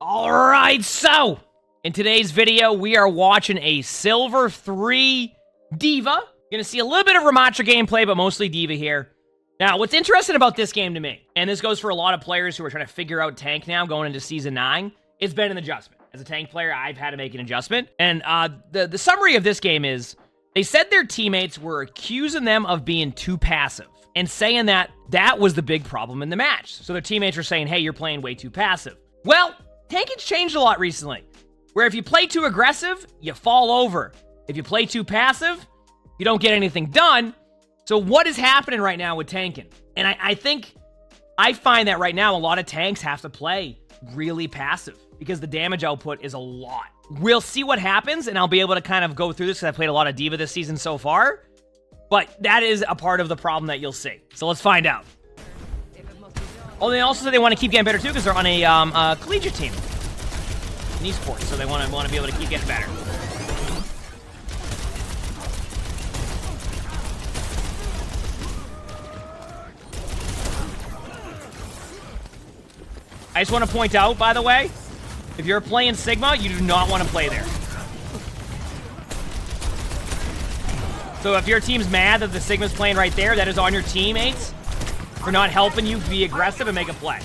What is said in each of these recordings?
Alright, so in today's video, we are watching a Silver 3 D.Va. You're gonna see a little bit of Ramattra gameplay, but mostly D.Va here. Now, what's interesting about this game to me, and this goes for a lot of players who are trying to figure out tank now going into Season 9, it's been an adjustment. As a tank player, I've had to make an adjustment. And the summary of this game is, they said their teammates were accusing them of being too passive, and saying that that was the big problem in the match. So their teammates are saying, hey, you're playing way too passive. Well, tanking's changed a lot recently, where if you play too aggressive, you fall over. If you play too passive, you don't get anything done. So what is happening right now with tanking? And I find that right now a lot of tanks have to play really passive because the damage output is a lot. We'll see what happens, and I'll be able to kind of go through this because I played a lot of D.Va this season so far. But that is a part of the problem that you'll see. So let's find out. Oh, they also said they want to keep getting better too because they're on a collegiate team in esports, so they want to be able to keep getting better. I just want to point out, by the way, if you're playing Sigma, you do not want to play there. So if your team's mad that the Sigma's playing right there, that is on your teammates for not helping you be aggressive and make a play.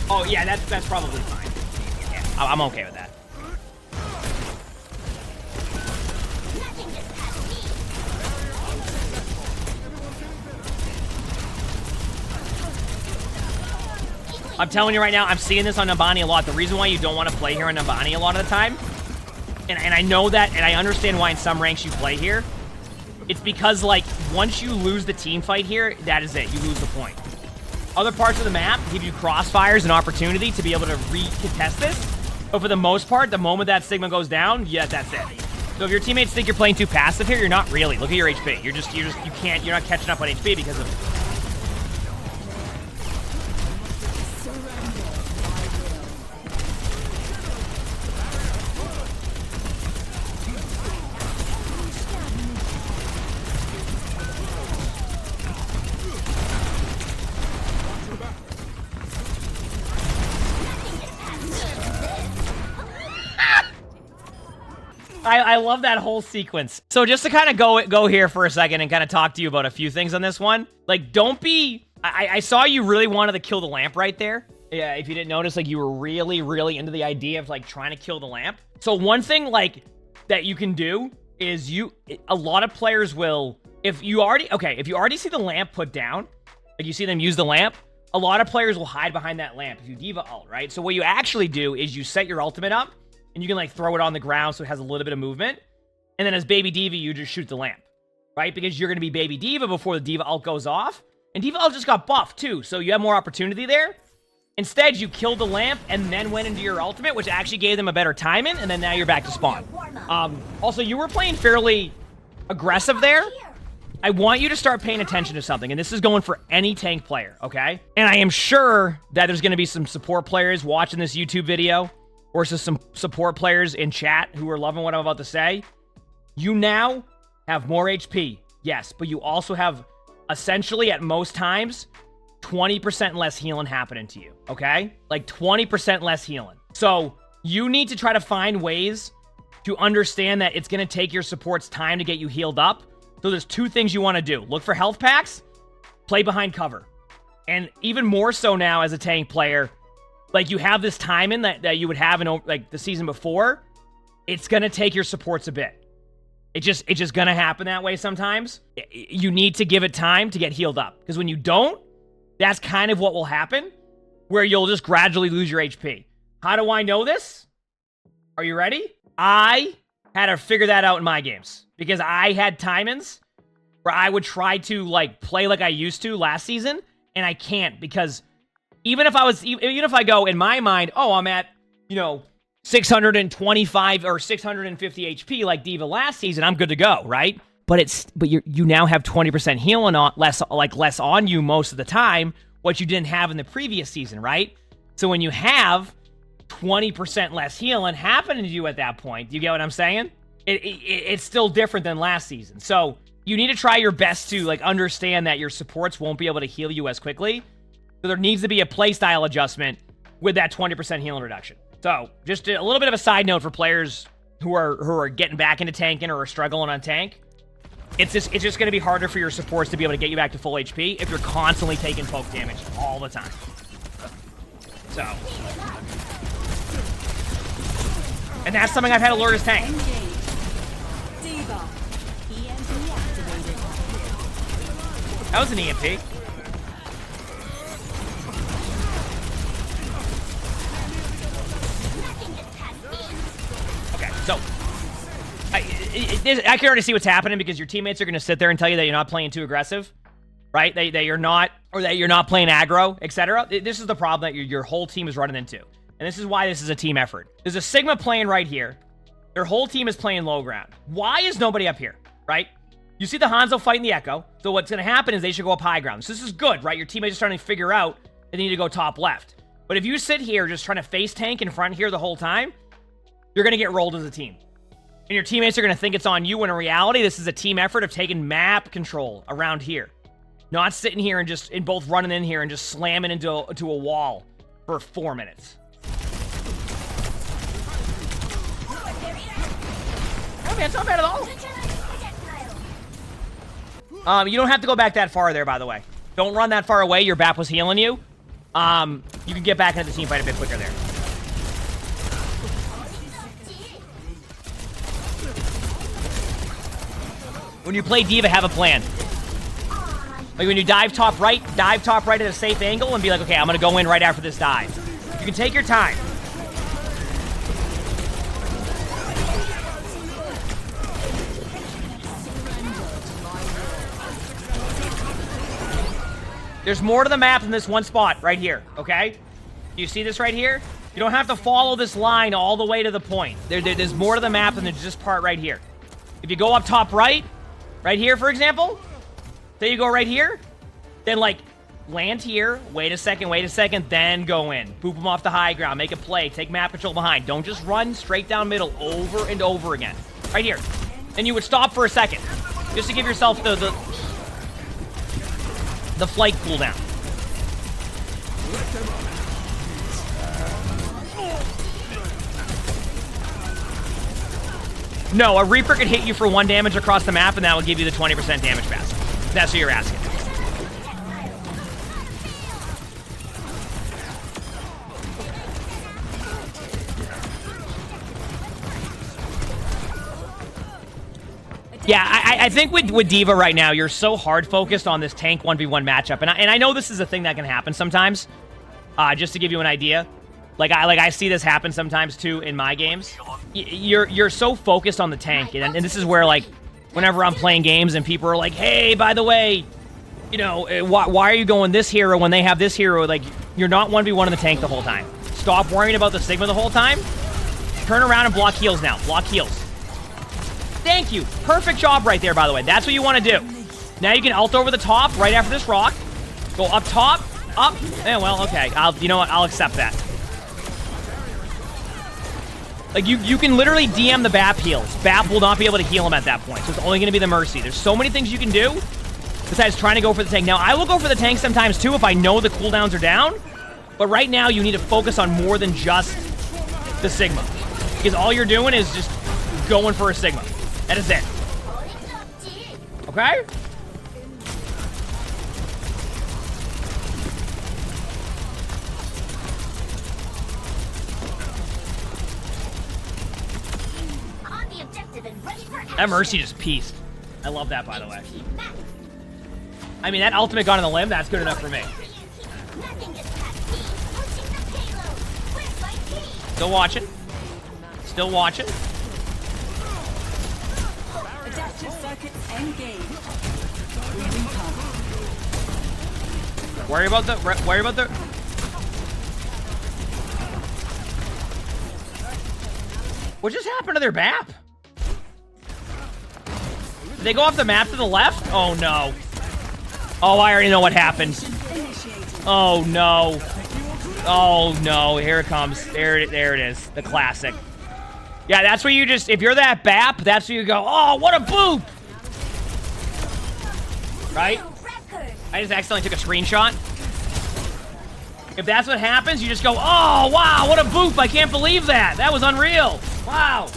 Oh yeah, that's probably fine. Yeah, I'm okay with that. I'm telling you right now, I'm seeing this on Nabani a lot. The reason why you don't want to play here on Nabani a lot of the time, and I know that, and I understand why in some ranks you play here, it's because, like, once you lose the team fight here, that is it. You lose the point. Other parts of the map give you crossfires and opportunity to be able to re-contest this, but for the most part, the moment that Sigma goes down, yeah, that's it. So if your teammates think you're playing too passive here, you're not really. Look at your HP. You're not catching up on HP because of... I love that whole sequence. So just to kind of go here for a second and kind of talk to you about a few things on this one. Like, don't be... I saw you really wanted to kill the lamp right there. Yeah, if you didn't notice, like, you were really, really into the idea of, like, trying to kill the lamp. So one thing, like, that you can do is a lot of players will... If you already see the lamp put down, like, you see them use the lamp, a lot of players will hide behind that lamp if you D.Va ult, right? So what you actually do is you set your ultimate up, and you can, like, throw it on the ground so it has a little bit of movement. And then as Baby D.Va, you just shoot the lamp, right? Because you're going to be Baby D.Va before the D.Va ult goes off. And D.Va ult just got buffed, too, so you have more opportunity there. Instead, you killed the lamp and then went into your ultimate, which actually gave them a better timing, and then now you're back to spawn. Also, you were playing fairly aggressive there. I want you to start paying attention to something, and this is going for any tank player, okay? And I am sure that there's going to be some support players watching this YouTube video, or some support players in chat who are loving what I'm about to say. You now have more HP, yes, but you also have, essentially, at most times, 20% less healing happening to you, okay? Like, 20% less healing. So, you need to try to find ways to understand that it's going to take your supports time to get you healed up. So, there's two things you want to do. Look for health packs, play behind cover. And even more so now as a tank player, like, you have this timing that you would have in, like, the season before. It's going to take your supports a bit. It's just going to happen that way sometimes. You need to give it time to get healed up. Because when you don't, that's kind of what will happen, where you'll just gradually lose your HP. How do I know this? Are you ready? I had to figure that out in my games. Because I had timings where I would try to, like, play like I used to last season, and I can't because... Even if I go in my mind, oh, I'm at, 625 or 650 HP like D.Va last season, I'm good to go, right? But you now have 20% healing on less on you most of the time, what you didn't have in the previous season, right? So when you have 20% less healing happening to you at that point, do you get what I'm saying? It's still different than last season. So you need to try your best to, like, understand that your supports won't be able to heal you as quickly. So there needs to be a playstyle adjustment with that 20% healing reduction. So just a little bit of a side note for players who are getting back into tanking or are struggling on tank. It's just going to be harder for your supports to be able to get you back to full HP if you're constantly taking poke damage all the time. So, and that's something I've had to learn as tank. That was an EMP. Okay, so I can already see what's happening because your teammates are going to sit there and tell you that you're not playing too aggressive, right? That you're not, or that you're not playing aggro, etc. This is the problem that your whole team is running into, and this is why this is a team effort. There's a Sigma playing right here. Their whole team is playing low ground. Why is nobody up here, right? You see the Hanzo fighting the Echo, so what's going to happen is they should go up high ground. So this is good, right? Your teammates are starting to figure out they need to go top left. But if you sit here just trying to face tank in front here the whole time, you're going to get rolled as a team. And your teammates are going to think it's on you, when in reality, this is a team effort of taking map control around here. Not sitting here and just, both running in here and just slamming into a wall for 4 minutes. Oh man, it's not bad at all. You don't have to go back that far there, by the way. Don't run that far away. Your BAP was healing you. You can get back into the team fight a bit quicker there. When you play D.Va, have a plan. Like when you dive top right at a safe angle and be like, okay, I'm gonna go in right after this dive. You can take your time. There's more to the map than this one spot right here, okay? You see this right here? You don't have to follow this line all the way to the point. There's more to the map than this part right here. If you go up top right here, for example, say you go right here, then, like, land here, wait a second, then go in. Boop them off the high ground, make a play, take map control behind. Don't just run straight down middle over and over again. Right here. And you would stop for a second, just to give yourself the flight cooldown. No, a Reaper could hit you for 1 damage across the map, and that will give you the 20% damage pass. That's what you're asking. Yeah, I think with D.Va right now, you're so hard focused on this tank 1v1 matchup, and I know this is a thing that can happen sometimes. Just to give you an idea, like I see this happen sometimes too in my games. You're so focused on the tank, and this is where, like, whenever I'm playing games and people are like, hey, by the way, you know, why are you going this hero when they have this hero? Like, you're not 1v1 in the tank the whole time. Stop worrying about the Sigma the whole time. Turn around and block heals now. Block heals. Thank you. Perfect job right there, by the way. That's what you want to do. Now you can ult over the top right after this rock. Go up top. Up. Eh, well, okay. You know what? I'll accept that. Like, you can literally DM the BAP heals. BAP will not be able to heal him at that point, so it's only going to be the Mercy. There's so many things you can do besides trying to go for the tank. Now, I will go for the tank sometimes, too, if I know the cooldowns are down. But right now, you need to focus on more than just the Sigma. Because all you're doing is just going for a Sigma. That is it. Okay? That Mercy just pieced. I love that, by the way. I mean, that ultimate gun on the limb, that's good enough for me. Still watching. Still watching. Worry about the... What just happened to their BAP? Did they go off the map to the left? Oh, no. Oh, I already know what happened. Oh, no. Oh, no. Here it comes. There it is. The classic. Yeah, that's where you just... If you're that BAP, that's where you go, oh, what a boop! Right? I just accidentally took a screenshot. If that's what happens, you just go, oh, wow, what a boop. I can't believe that. That was unreal. Wow.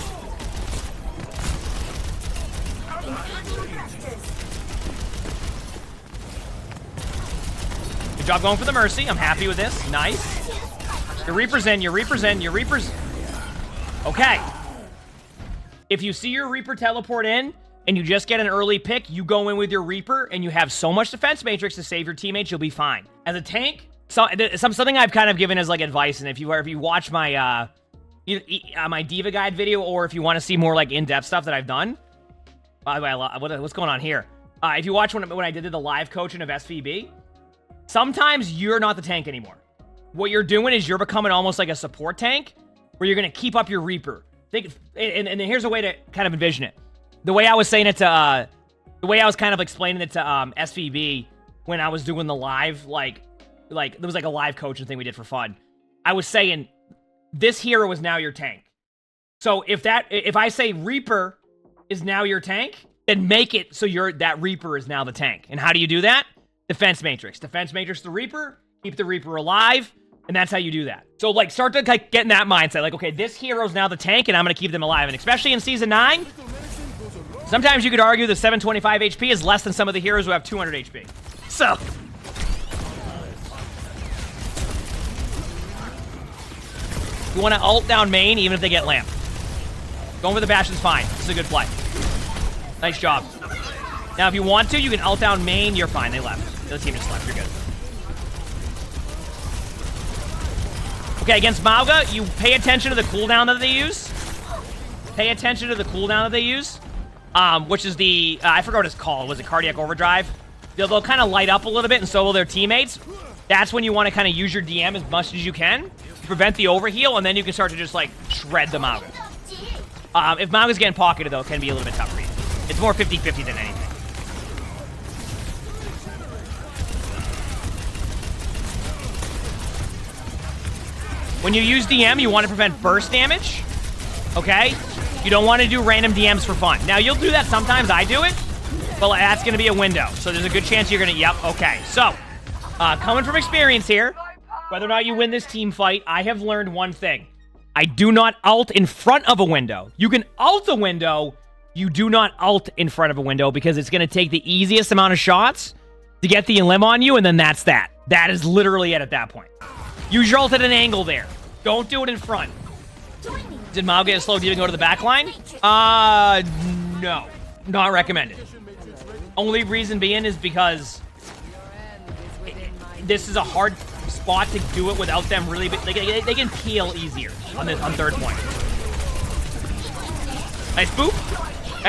Good job going for the Mercy. I'm happy with this. Nice. Your Reaper's in, your Reaper's in, your Reaper's... Okay. If you see your Reaper teleport in, and you just get an early pick, you go in with your Reaper, and you have so much defense matrix to save your teammates, you'll be fine. As a tank, something I've kind of given as like advice, and if you watch my my Diva Guide video, or if you want to see more like in-depth stuff that I've done, by the way, what's going on here? If you watch when I did the live coaching of SVB, sometimes you're not the tank anymore. What you're doing is you're becoming almost like a support tank, where you're going to keep up your Reaper. And here's a way to kind of envision it. The way I was saying it to, the way I was kind of explaining it to SVB when I was doing the live, like there was like a live coaching thing we did for fun. I was saying, this hero is now your tank. So if I say Reaper is now your tank, then make it so that Reaper is now the tank. And how do you do that? Defense matrix. Defense matrix the Reaper, keep the Reaper alive, and that's how you do that. So like start to like get in that mindset. Like, okay, this hero's now the tank and I'm gonna keep them alive. And especially in season 9, sometimes you could argue the 725 HP is less than some of the heroes who have 200 HP. So you want to ult down main even if they get lamp. Going for the Bastion's fine. This is a good play. Nice job. Now if you want to, you can ult down main. You're fine. They left. The other team just left. You're good. Okay, against Mauga, you pay attention to the cooldown that they use. Pay attention to the cooldown that they use. Which is the, I forgot what it's called. Was it Cardiac Overdrive? They'll kind of light up a little bit and so will their teammates. That's when you want to kind of use your DM as much as you can to prevent the overheal, and then you can start to just, like, shred the Mauga. If Mauga's getting pocketed, though, it can be a little bit tough for you. It's more 50-50 than anything. When you use DM, you want to prevent burst damage, okay? You don't want to do random DMs for fun. Now, you'll do that sometimes. I do it, but that's going to be a window. So there's a good chance you're going to... Yep, okay. So, coming from experience here, whether or not you win this team fight, I have learned one thing. I do not ult in front of a window. You can ult a window. You do not ult in front of a window because it's going to take the easiest amount of shots to get the elim on you, and then that's that. That is literally it at that point. Use your ult at an angle there. Don't do it in front. Did Mao get a slow D and go to the back line? No. Not recommended. Only reason being is because this is a hard spot to do it without them really... They can peel easier on third point. Nice boop.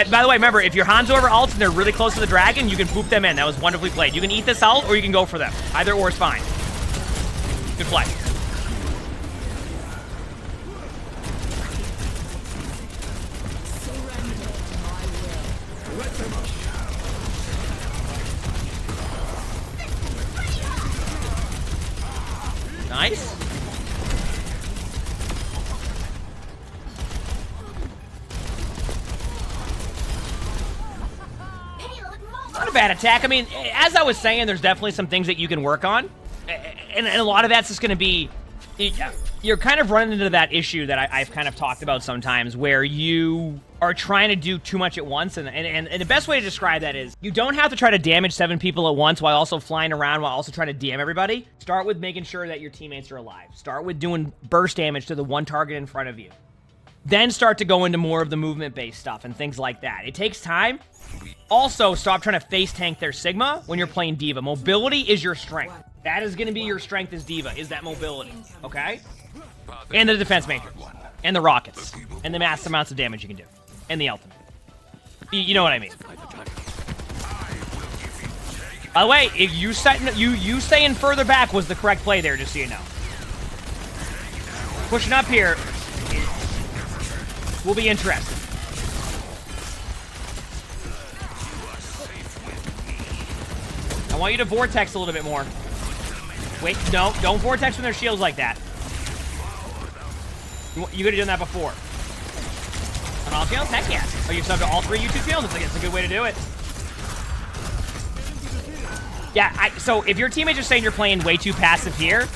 By the way, remember, if your Hanzo ever ults and they're really close to the dragon, you can boop them in. That was wonderfully played. You can eat this ult or you can go for them. Either or is fine. Good play. Nice. Not a bad attack. I mean, as I was saying, there's definitely some things that you can work on. And a lot of that's just going to be... You're kind of running into that issue that I've kind of talked about sometimes, where you are trying to do too much at once. And the best way to describe that is, you don't have to try to damage 7 people at once while also flying around, while also trying to DM everybody. Start with making sure that your teammates are alive. Start with doing burst damage to the one target in front of you. Then start to go into more of the movement-based stuff and things like that. It takes time. Also, stop trying to face tank their Sigma when you're playing Diva. Mobility is your strength. That is going to be your strength as Diva, is that mobility, okay? And the defense matrix. And the rockets. And the massive amounts of damage you can do. And the ultimate. You know what I mean. By the way, if you staying further back was the correct play there, just so you know. Pushing up here will be interesting. I want you to vortex a little bit more. Wait, no, don't vortex from their shields like that. You could have done that before. On all channels? Heck yeah. Oh, you're subbed to all 3 YouTube channels? It's a good way to do it. Yeah, so if your teammates are saying you're playing way too passive here,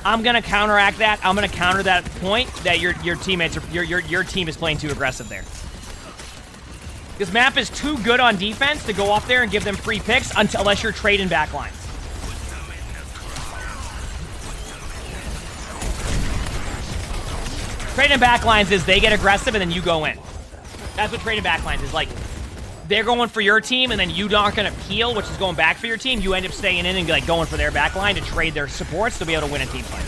I'm gonna counteract that. I'm gonna counter that point that your teammates are your team is playing too aggressive there. This map is too good on defense to go up there and give them free picks unless you're trading backlines. Trading backlines is they get aggressive and then you go in. That's what trading backlines is. Like, they're going for your team and then you aren't going to peel, which is going back for your team. You end up staying in and like going for their backline to trade their supports to be able to win a team fight.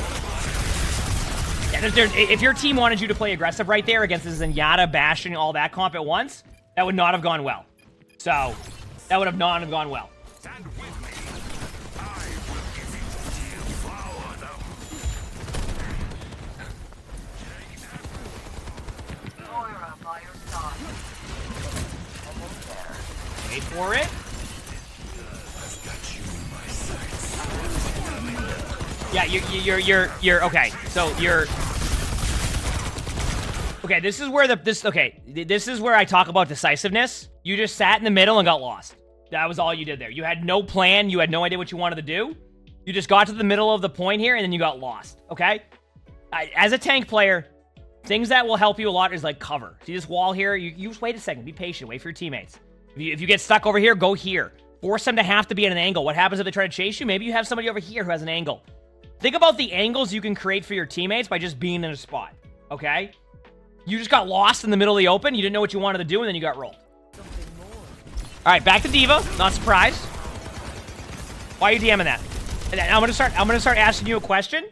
Yeah, if your team wanted you to play aggressive right there against the Zenyatta, Bastion, all that comp at once, that would not have gone well. So, that would have not have gone well. Wait for it. Yeah, you're okay. So you're okay. This is where this is where I talk about decisiveness. You just sat in the middle and got lost. That was all you did there. You had no plan. You had no idea what you wanted to do. You just got to the middle of the point here and then you got lost. Okay. As a tank player, things that will help you a lot is like cover. See this wall here? You just wait a second. Be patient. Wait for your teammates. If you get stuck over here, go here. Force them to have to be at an angle. What happens if they try to chase you? Maybe you have somebody over here who has an angle. Think about the angles you can create for your teammates by just being in a spot, okay? You just got lost in the middle of the open. You didn't know what you wanted to do, and then you got rolled. All right, back to D.Va. Not surprised. Why are you DMing that? And I'm gonna start asking you a question.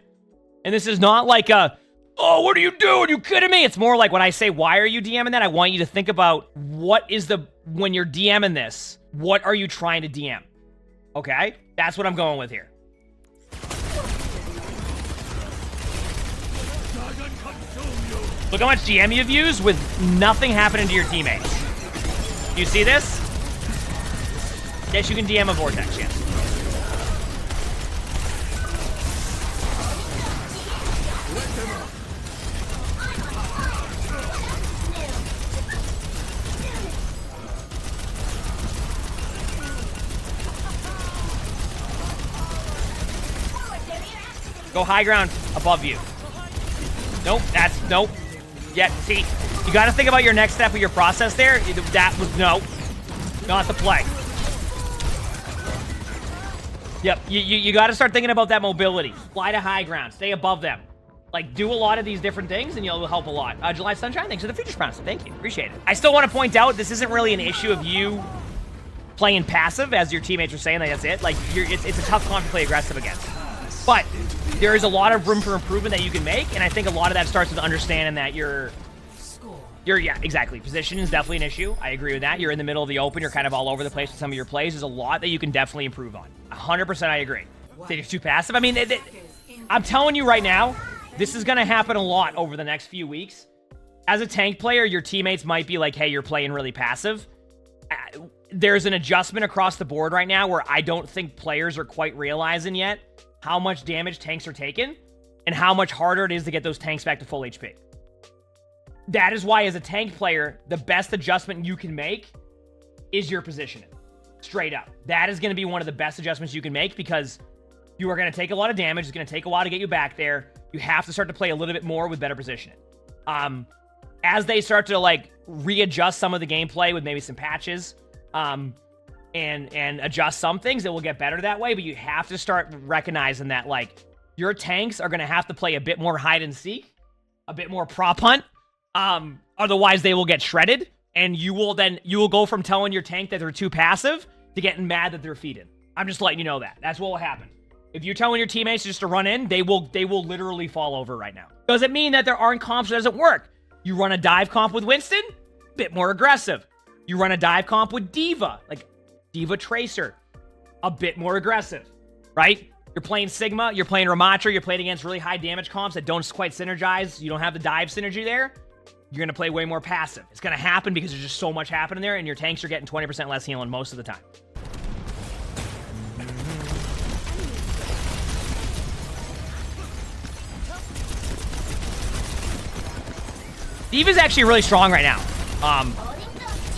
And this is not like a, oh, what are you doing? You kidding me? It's more like when I say, why are you DMing that? I want you to think about what is when you're DMing this, what are you trying to DM? Okay? That's what I'm going with here. Look how much GM you've used with nothing happening to your teammates. You see this? Yes, you can DM a Vortex, yes. Go high ground above you. Nope, nope. Yeah, see, you got to think about your next step of your process there. That was, no, not the play. Yep, you got to start thinking about that mobility. Fly to high ground, stay above them. Like, do a lot of these different things and you'll help a lot. July Sunshine, thanks for the feature sponsor. Thank you, appreciate it. I still want to point out, this isn't really an issue of you playing passive, as your teammates are saying, that's it. Like, it's a tough comp to play aggressive against. But there is a lot of room for improvement that you can make, and I think a lot of that starts with understanding that yeah, exactly. Position is definitely an issue. I agree with that. You're in the middle of the open. You're kind of all over the place with some of your plays. There's a lot that you can definitely improve on. 100% I agree. Say you're too passive. I mean, I'm telling you right now, this is going to happen a lot over the next few weeks. As a tank player, your teammates might be like, hey, you're playing really passive. There's an adjustment across the board right now where I don't think players are quite realizing yet how much damage tanks are taking and how much harder it is to get those tanks back to full HP. That is why, as a tank player, the best adjustment you can make is your positioning. Straight up. That is going to be one of the best adjustments you can make because you are going to take a lot of damage. It's going to take a while to get you back there. You have to start to play a little bit more with better positioning. As they start to, like, readjust some of the gameplay with maybe some patches, and adjust some things, it will get better that way, but you have to start recognizing that, like, your tanks are going to have to play a bit more hide and seek, a bit more prop hunt, otherwise they will get shredded, and you will go from telling your tank that they're too passive to getting mad that they're feeding. I'm just letting you know that. That's what will happen. If you're telling your teammates just to run in, they will literally fall over right now. Does it mean that there aren't comps that doesn't work? You run a dive comp with Winston, bit more aggressive. You run a dive comp with D.Va, like D.Va Tracer, a bit more aggressive, right? You're playing Sigma, you're playing Ramatra, you're playing against really high damage comps that don't quite synergize. You don't have the dive synergy there. You're going to play way more passive. It's going to happen because there's just so much happening there, and your tanks are getting 20% less healing most of the time. D.Va's actually really strong right now.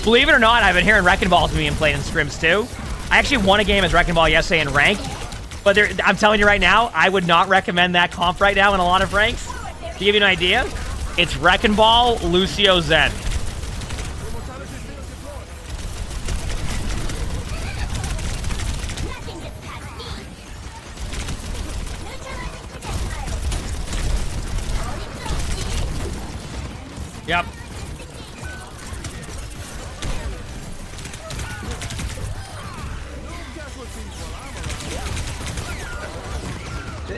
Believe it or not, I've been hearing Wrecking Balls being played in scrims too. I actually won a game as Wrecking Ball yesterday in rank. But I'm telling you right now, I would not recommend that comp right now in a lot of ranks. To give you an idea, it's Wrecking Ball, Lucio, Zen. Yep.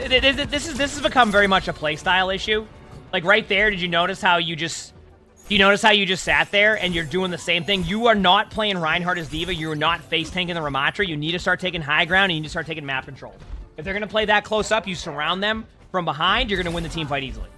This has become very much a playstyle issue. Like right there, did you notice how you just sat there and you're doing the same thing? You are not playing Reinhardt as D.Va. You are not face tanking the Ramatra. You need to start taking high ground and you need to start taking map control. If they're gonna play that close up, you surround them from behind. You're gonna win the team fight easily.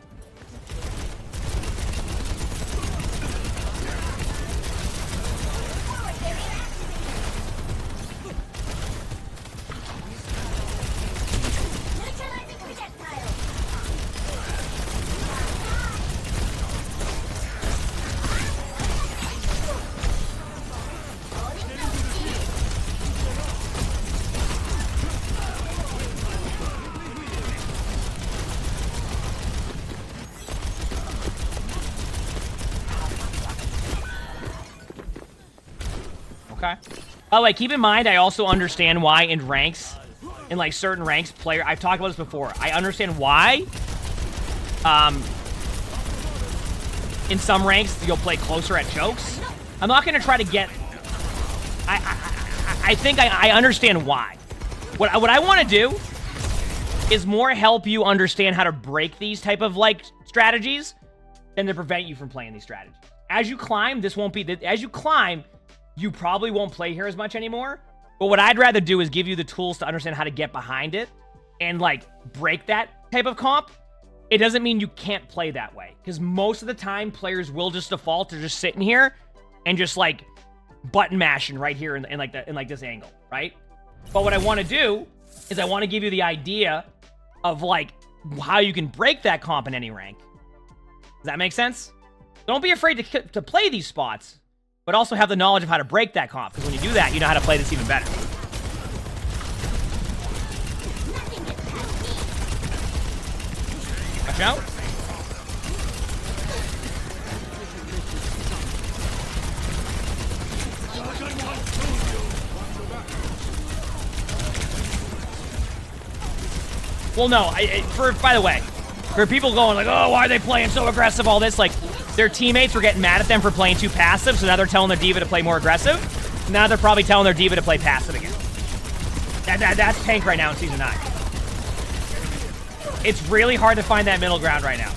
Okay. By the way, keep in mind, I also understand why in ranks, in like certain ranks, I've talked about this before. I understand why, in some ranks, you'll play closer at chokes. I'm not going to try to get, I think I understand why. What I want to do is more help you understand how to break these type of like strategies than to prevent you from playing these strategies. As you climb, this won't be, as you climb, you probably won't play here as much anymore. But what I'd rather do is give you the tools to understand how to get behind it and like break that type of comp. It doesn't mean you can't play that way, because most of the time players will just default to just sitting here and just like button mashing right here in like this angle, right? But what I want to do is I want to give you the idea of like how you can break that comp in any rank. Does that make sense? Don't be afraid to play these spots, but also have the knowledge of how to break that comp, because when you do that, you know how to play this even better. Watch out. Well, no, by the way, for people going like, oh, why are they playing so aggressive, all this, like, their teammates were getting mad at them for playing too passive, so now they're telling their D.Va to play more aggressive. Now they're probably telling their D.Va to play passive again. That's tank right now in Season 9. It's really hard to find that middle ground right now.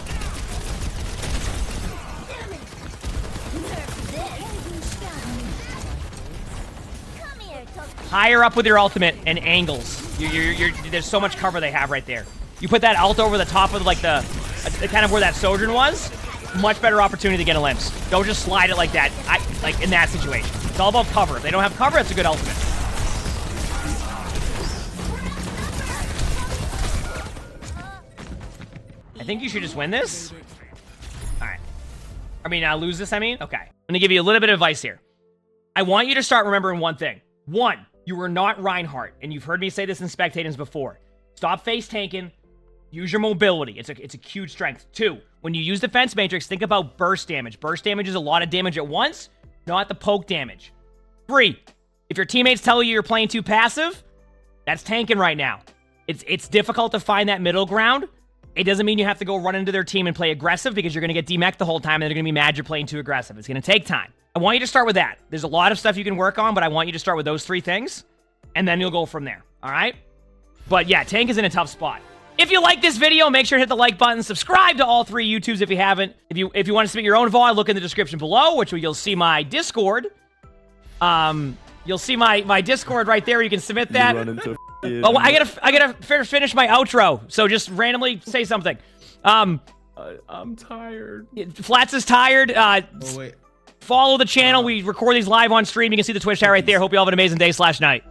Higher up with your ultimate and angles. There's so much cover they have right there. You put that ult over the top of like the kind of where that Sojourn was. Much better opportunity to get a glimpse. Don't just slide it like that, like in that situation. It's all about cover. If they don't have cover, it's a good ultimate. I think you should just win this. All right. I mean, lose this, I mean? Okay. I'm going to give you a little bit of advice here. I want you to start remembering one thing. One, you are not Reinhardt, and you've heard me say this in spectators before. Stop face tanking. Use your mobility. It's a huge strength. Two, when you use Defense Matrix, think about burst damage. Burst damage is a lot of damage at once, not the poke damage. Three, if your teammates tell you you're playing too passive, that's tanking right now. It's difficult to find that middle ground. It doesn't mean you have to go run into their team and play aggressive, because you're going to get demeched the whole time and they're going to be mad you're playing too aggressive. It's going to take time. I want you to start with that. There's a lot of stuff you can work on, but I want you to start with those three things, and then you'll go from there. All right? But yeah, tank is in a tough spot. If you like this video, make sure to hit the like button. Subscribe to all three YouTubes if you haven't. If you want to submit your own VOD, look in the description below, which you'll see my Discord. You'll see my Discord right there. You can submit that. Oh, I gotta finish my outro. So just randomly say something. I'm tired. Flats is tired. Oh, wait. Follow the channel. We record these live on stream. You can see the Twitch chat right there. Hope you all have an amazing day/night.